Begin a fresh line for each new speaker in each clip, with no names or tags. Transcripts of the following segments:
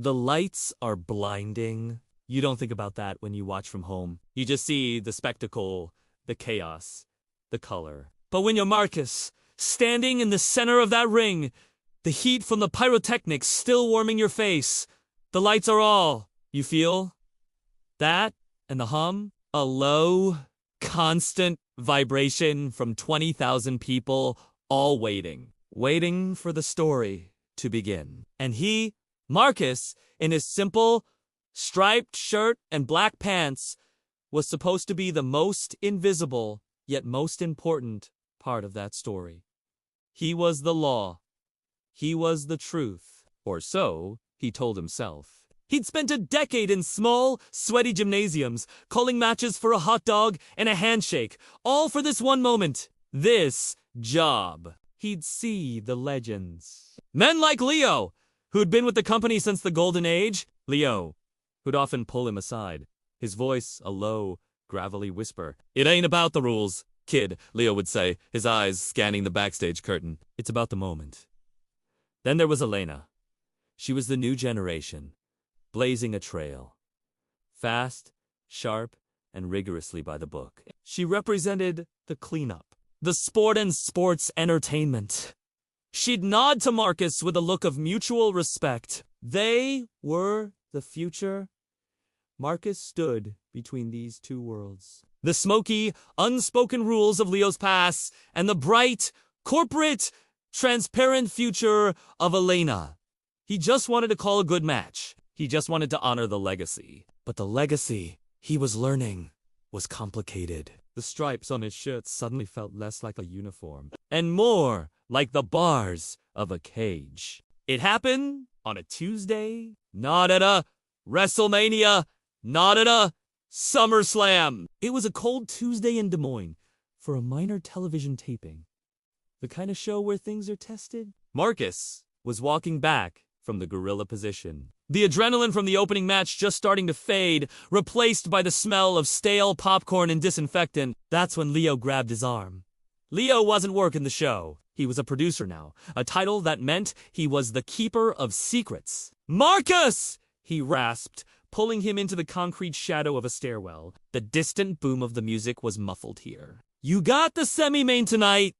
The lights are blinding. You don't think about that when you watch from home. You just see the spectacle, the chaos, the color. But when you're Marcus, standing in the center of that ring, the heat from the pyrotechnics still warming your face, the lights are all you feel. That and the hum, a low, constant vibration from 20,000 people all waiting for the story to begin. And he, Marcus, in his simple, striped shirt and black pants, was supposed to be the most invisible, yet most important part of that story. He was the law. He was the truth. Or so he told himself. He'd spent a decade in small, sweaty gymnasiums, calling matches for a hot dog and a handshake, all for this one moment. This job. He'd see the legends. Men like Leo, who'd been with the company since the golden age. Leo, who'd often pull him aside, his voice a low, gravelly whisper. "It ain't about the rules, kid," Leo would say, his eyes scanning the backstage curtain. "It's about the moment." Then there was Elena. She was the new generation, blazing a trail. Fast, sharp, and rigorously by the book. She represented the cleanup, the sport and sports entertainment. She'd nod to Marcus with a look of mutual respect. They were the future. Marcus stood between these two worlds. The smoky, unspoken rules of Leo's past and the bright, corporate, transparent future of Elena. He just wanted to call a good match. He just wanted to honor the legacy. But the legacy he was learning was complicated. The stripes on his shirt suddenly felt less like a uniform and more like the bars of a cage. It happened on a Tuesday, not at a WrestleMania, not at a SummerSlam. It was a cold Tuesday in Des Moines for a minor television taping. The kind of show where things are tested. Marcus was walking back from the gorilla position. The adrenaline from the opening match just starting to fade, replaced by the smell of stale popcorn and disinfectant. That's when Leo grabbed his arm. Leo wasn't working the show. He was a producer now, a title that meant he was the keeper of secrets. "Marcus!" he rasped, pulling him into the concrete shadow of a stairwell. The distant boom of the music was muffled here. "You got the semi-main tonight.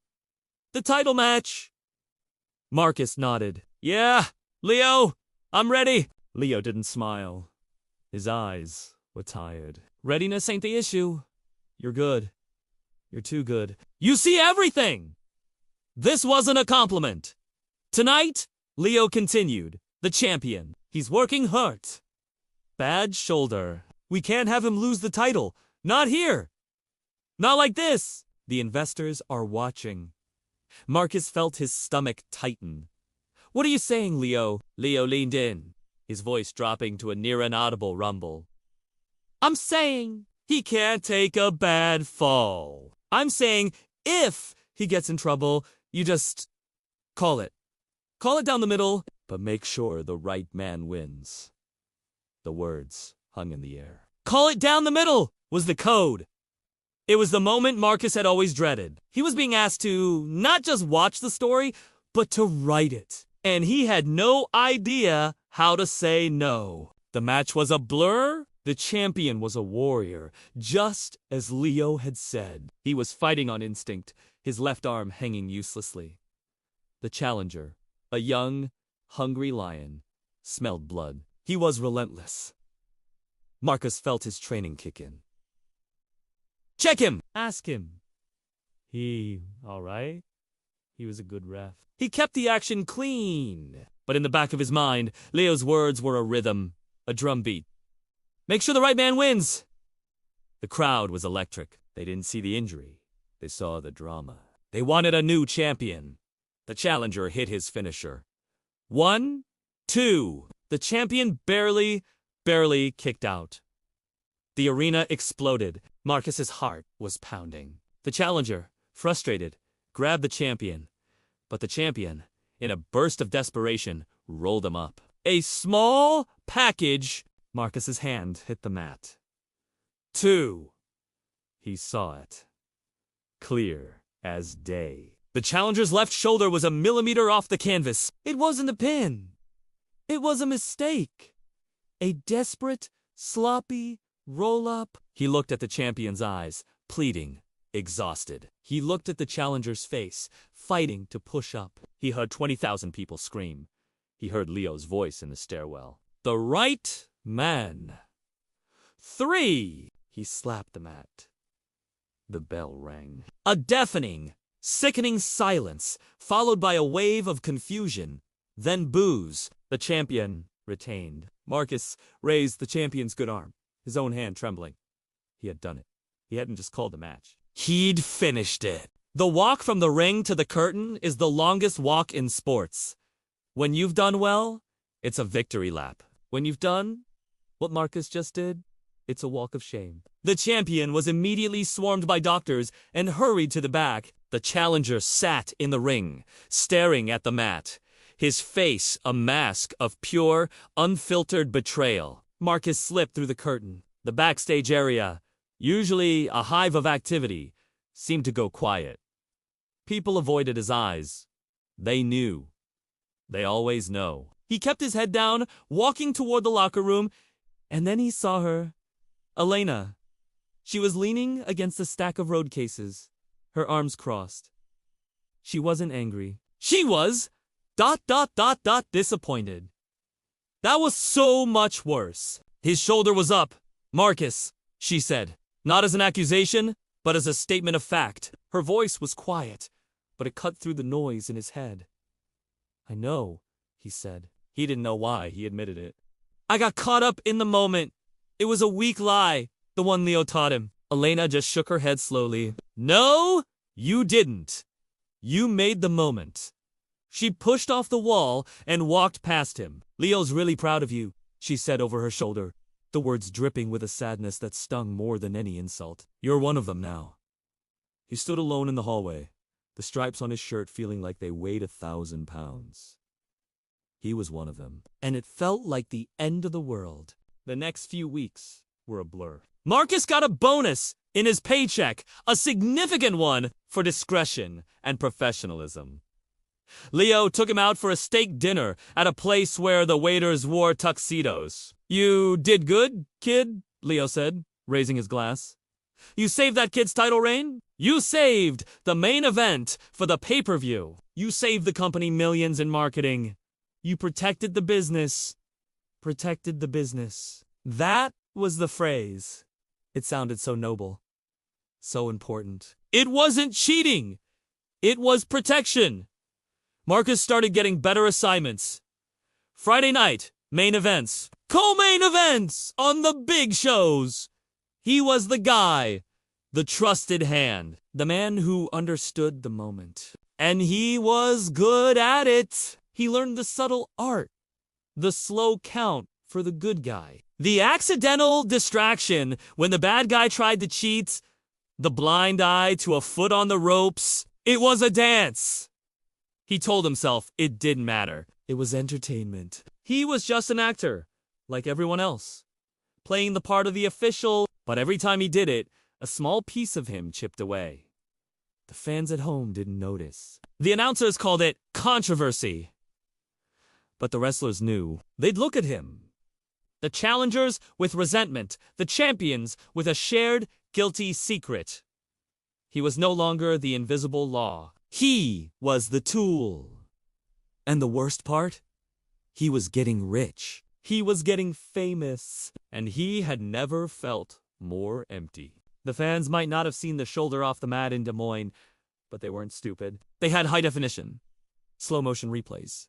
The title match." Marcus nodded. "Yeah, Leo, I'm ready." Leo didn't smile. His eyes were tired. "Readiness ain't the issue. You're good. You're too good. You see everything!" This wasn't a compliment. "Tonight," Leo continued, "the champion. He's working hurt. Bad shoulder. We can't have him lose the title. Not here. Not like this. The investors are watching." Marcus felt his stomach tighten. "What are you saying, Leo?" Leo leaned in, his voice dropping to a near inaudible rumble. "I'm saying he can't take a bad fall. I'm saying if he gets in trouble, you just call it. Call it down the middle, but make sure the right man wins." The words hung in the air. "Call it down the middle" was the code. It was the moment Marcus had always dreaded. He was being asked to not just watch the story, but to write it. And he had no idea how to say no. The match was a blur. The champion was a warrior, just as Leo had said. He was fighting on instinct, his left arm hanging uselessly. The challenger, a young, hungry lion, smelled blood. He was relentless. Marcus felt his training kick in. "Check him! Ask him. He all right? He was a good ref. He kept the action clean." But in the back of his mind, Leo's words were a rhythm, a drum beat. "Make sure the right man wins." The crowd was electric. They didn't see the injury. They saw the drama. They wanted a new champion. The challenger hit his finisher. 1, 2. The champion barely kicked out. The arena exploded. Marcus's heart was pounding. The challenger, frustrated, grabbed the champion. But the champion, in a burst of desperation, rolled him up. A small package. Marcus's hand hit the mat. 2. He saw it. Clear as day. The challenger's left shoulder was a millimeter off the canvas. It wasn't a pin. It was a mistake. A desperate, sloppy roll-up. He looked at the champion's eyes, pleading, exhausted. He looked at the challenger's face, fighting to push up. He heard 20,000 people scream. He heard Leo's voice in the stairwell. The right man. 3. He slapped the mat. The bell rang. A deafening, sickening silence, followed by a wave of confusion. Then boos. The champion retained. Marcus raised the champion's good arm, his own hand trembling. He had done it. He hadn't just called the match. He'd finished it. The walk from the ring to the curtain is the longest walk in sports. When you've done well, it's a victory lap. When you've done what Marcus just did, it's a walk of shame. The champion was immediately swarmed by doctors and hurried to the back. The challenger sat in the ring, staring at the mat, his face a mask of pure, unfiltered betrayal. Marcus slipped through the curtain. The backstage area, usually a hive of activity, seemed to go quiet. People avoided his eyes. They knew. They always know. He kept his head down, walking toward the locker room, and then he saw her. Elena. She was leaning against a stack of road cases, her arms crossed. She wasn't angry. She was ... disappointed. That was so much worse. His shoulder was up. Marcus, she said, not as an accusation, but as a statement of fact. Her voice was quiet, but it cut through the noise in his head. I know, he said. He didn't know why, he admitted it. I got caught up in the moment. It was a weak lie, the one Leo taught him. Elena just shook her head slowly. No, you didn't. You made the moment. She pushed off the wall and walked past him. Leo's really proud of you, she said over her shoulder, the words dripping with a sadness that stung more than any insult. You're one of them now. He stood alone in the hallway, the stripes on his shirt feeling like they weighed 1,000 pounds. He was one of them, and it felt like the end of the world. The next few weeks were a blur. Marcus got a bonus in his paycheck, a significant one for discretion and professionalism. Leo took him out for a steak dinner at a place where the waiters wore tuxedos. You did good, kid, Leo said, raising his glass. You saved that kid's title reign? You saved the main event for the pay-per-view. You saved the company millions in marketing. You protected the business. Protected the business. That was the phrase. It sounded so noble. So important. It wasn't cheating. It was protection. Marcus started getting better assignments. Friday night, main events. Co-main events on the big shows. He was the guy, the trusted hand, the man who understood the moment. And he was good at it. He learned the subtle art, the slow count for the good guy, the accidental distraction when the bad guy tried to cheat, the blind eye to a foot on the ropes. It was a dance. He told himself it didn't matter. It was entertainment. He was just an actor, like everyone else, playing the part of the official, but every time he did it, a small piece of him chipped away. The fans at home didn't notice. The announcers called it controversy. But the wrestlers knew. They'd look at him. The challengers with resentment, the champions with a shared guilty secret. He was no longer the invisible law. He was the tool. And the worst part? He was getting rich. He was getting famous. And he had never felt more empty. The fans might not have seen the shoulder off the mat in Des Moines, but they weren't stupid. They had high definition, slow motion replays.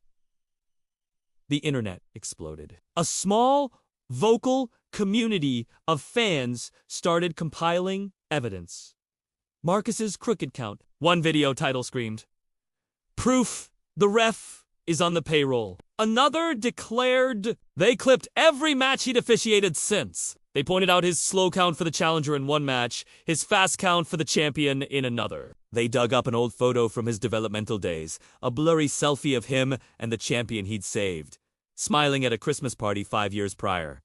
The internet exploded. A small, vocal community of fans started compiling evidence. Marcus's crooked count. One video title screamed, "Proof the ref is on the payroll." Another declared they clipped every match he'd officiated since. They pointed out his slow count for the challenger in one match, his fast count for the champion in another. They dug up an old photo from his developmental days, a blurry selfie of him and the champion he'd saved, smiling at a Christmas party 5 years prior.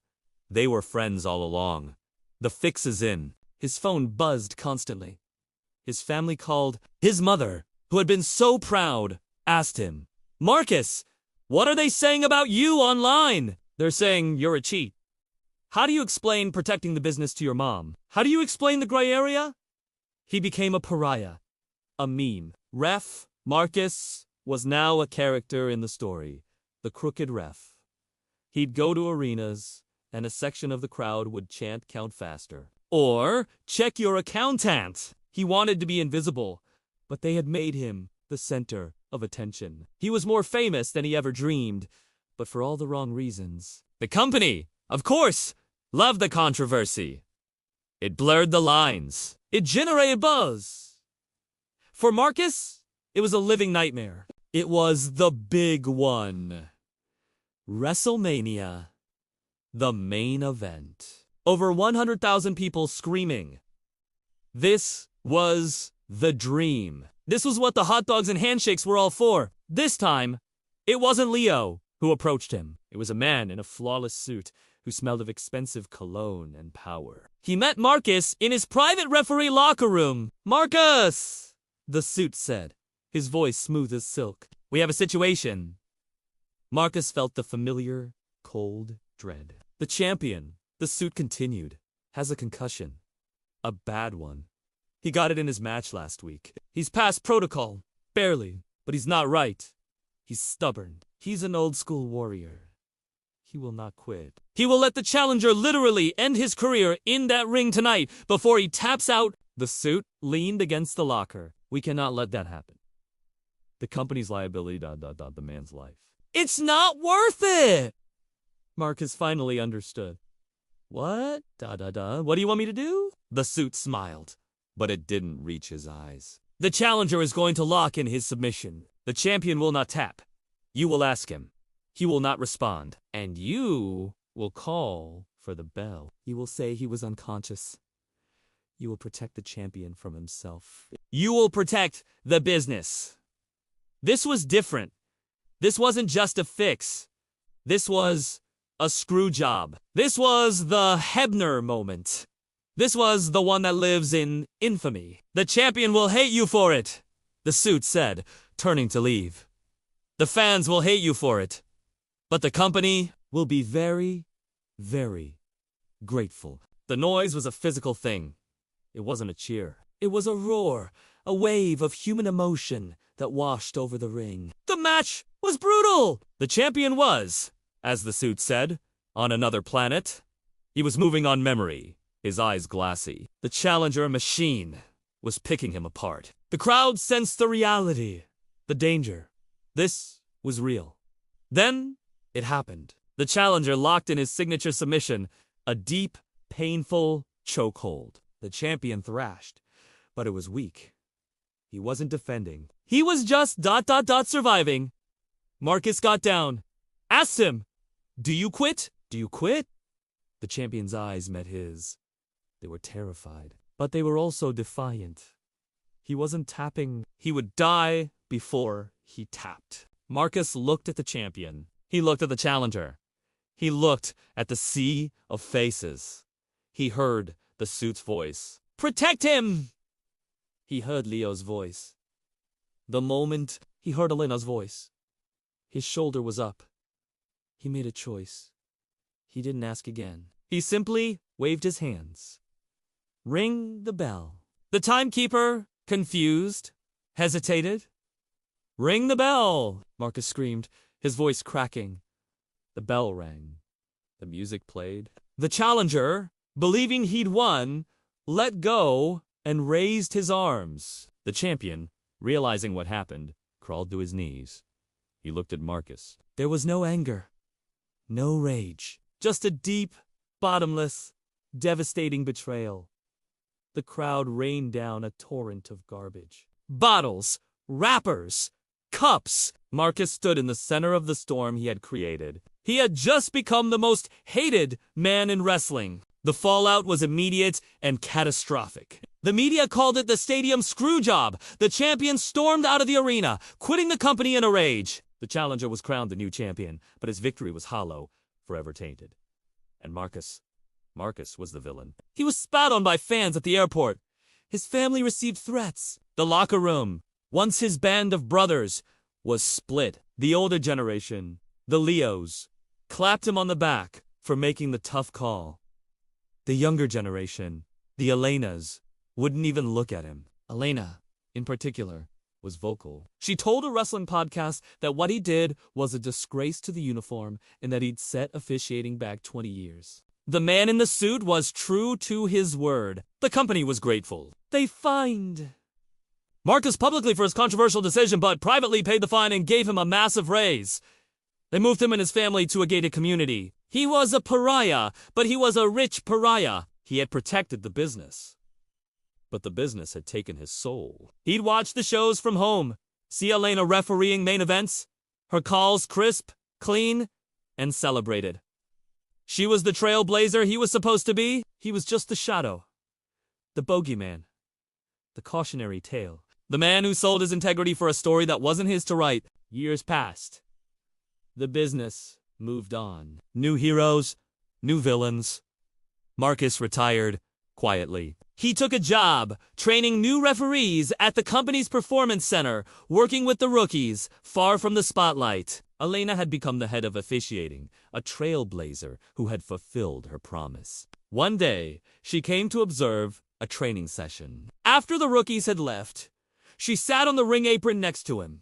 They were friends all along. The fix is in. His phone buzzed constantly. His family called. His mother, who had been so proud, asked him, "Marcus, What are they saying about you online? They're saying you're a cheat. How do you explain protecting the business to your mom? How do you explain the gray area? He became a pariah, a meme. Ref Marcus was now a character in the story, the crooked ref. He'd go to arenas, and a section of the crowd would chant "Count faster." Or, "Check your accountant." He wanted to be invisible, but they had made him the center of attention. He was more famous than he ever dreamed, but for all the wrong reasons. The company, of course, loved the controversy. It blurred the lines. It generated buzz. For Marcus, it was a living nightmare. It was the big one. WrestleMania. The main event. Over 100,000 people screaming. This was the dream. This was what the hot dogs and handshakes were all for. This time, it wasn't Leo who approached him. It was a man in a flawless suit who smelled of expensive cologne and power. He met Marcus in his private referee locker room. "Marcus!" the suit said, his voice smooth as silk. "We have a situation." Marcus felt the familiar, cold dread. "The champion," the suit continued, "has a concussion. A bad one. He got it in his match last week. He's past protocol. Barely. But he's not right. He's stubborn. He's an old-school warrior. He will not quit. He will let the challenger literally end his career in that ring tonight before he taps out." The suit leaned against the locker. "We cannot let that happen. The company's liability, the man's life." "It's not worth it!" Marcus finally understood. "What? What do you want me to do?" The suit smiled, but it didn't reach his eyes. "The challenger is going to lock in his submission. The champion will not tap. You will ask him. He will not respond. And you will call for the bell. You will say he was unconscious. You will protect the champion from himself. You will protect the business." This was different. This wasn't just a fix. This was a screw job. This was the Hebner moment. This was the one that lives in infamy. "The champion will hate you for it," the suit said, turning to leave. "The fans will hate you for it. But the company will be very, very grateful." The noise was a physical thing. It wasn't a cheer. It was a roar, a wave of human emotion that washed over the ring. The match was brutal. The champion was, as the suit said, on another planet. He was moving on memory, his eyes glassy. The challenger, a machine, was picking him apart. The crowd sensed the reality, the danger. This was real. Then it happened. The challenger locked in his signature submission, a deep, painful chokehold. The champion thrashed, but it was weak. He wasn't defending. He was just ... surviving. Marcus got down, asked him, "Do you quit? Do you quit?" The champion's eyes met his. They were terrified, but they were also defiant. He wasn't tapping. He would die before he tapped. Marcus looked at the champion. He looked at the challenger. He looked at the sea of faces. He heard the suit's voice. "Protect him!" He heard Leo's voice. The moment he heard Elena's voice, his shoulder was up. He made a choice. He didn't ask again. He simply waved his hands. "Ring the bell." The timekeeper, confused, hesitated. "Ring the bell," Marcus screamed, his voice cracking. The bell rang. The music played. The challenger, believing he'd won, let go and raised his arms. The champion, realizing what happened, crawled to his knees. He looked at Marcus. There was no anger, no rage, just a deep, bottomless, devastating betrayal. The crowd rained down a torrent of garbage. Bottles, wrappers, cups. Marcus stood in the center of the storm he had created. He had just become the most hated man in wrestling. The fallout was immediate and catastrophic. The media called it the stadium screw job. The champion stormed out of the arena, quitting the company in a rage. The challenger was crowned the new champion, but his victory was hollow, forever tainted. And Marcus was the villain. He was spat on by fans at the airport. His family received threats. The locker room, once his band of brothers, was split. The older generation, the Leos, clapped him on the back for making the tough call. The younger generation, the Elenas, wouldn't even look at him. Elena, in particular, was vocal. She told a wrestling podcast that what he did was a disgrace to the uniform and that he'd set officiating back 20 years. The man in the suit was true to his word. The company was grateful. They fined Marcus publicly for his controversial decision, but privately paid the fine and gave him a massive raise. They moved him and his family to a gated community. He was a pariah, but he was a rich pariah. He had protected the business, but the business had taken his soul. He'd watch the shows from home, see Elena refereeing main events, her calls crisp, clean, and celebrated. She was the trailblazer he was supposed to be. He was just the shadow, the bogeyman, the cautionary tale, the man who sold his integrity for a story that wasn't his to write. Years passed. The business moved on. New heroes, new villains. Marcus retired quietly. He took a job training new referees at the company's performance center, working with the rookies, far from the spotlight. Elena had become the head of officiating, a trailblazer who had fulfilled her promise. One day, she came to observe a training session. After the rookies had left, she sat on the ring apron next to him.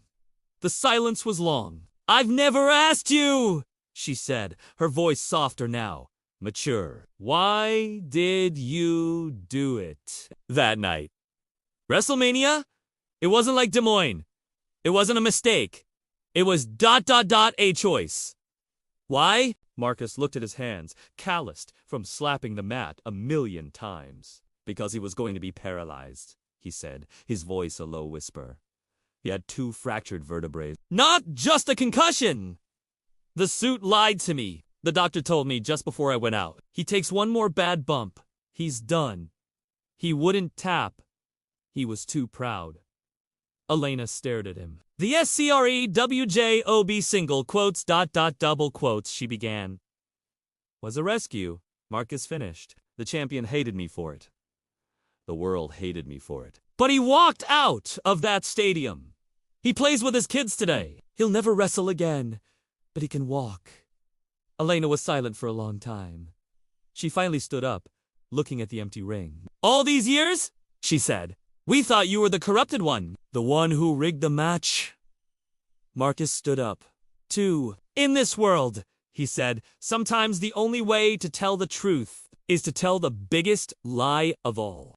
The silence was long. "I've never asked you," she said, her voice softer now, mature. "Why did you do it that night?" WrestleMania? It wasn't like Des Moines. It wasn't a mistake. It was ... a choice. Why? Marcus looked at his hands, calloused from slapping the mat 1,000,000 times. "Because he was going to be paralyzed," he said, his voice a low whisper. He had 2 fractured vertebrae. "Not just a concussion!" "The suit lied to me. The doctor told me just before I went out. He takes one more bad bump. He's done." He wouldn't tap. He was too proud. Elena stared at him. "The SCREWJOB single quotes ... double quotes," she began. "Was a rescue," Marcus finished. "The champion hated me for it. The world hated me for it. But he walked out of that stadium. He plays with his kids today. He'll never wrestle again, but he can walk." Elena was silent for a long time. She finally stood up, looking at the empty ring. "All these years?" she said. "We thought you were the corrupted one, the one who rigged the match." Marcus stood up. "In this world," he said, "sometimes the only way to tell the truth is to tell the biggest lie of all."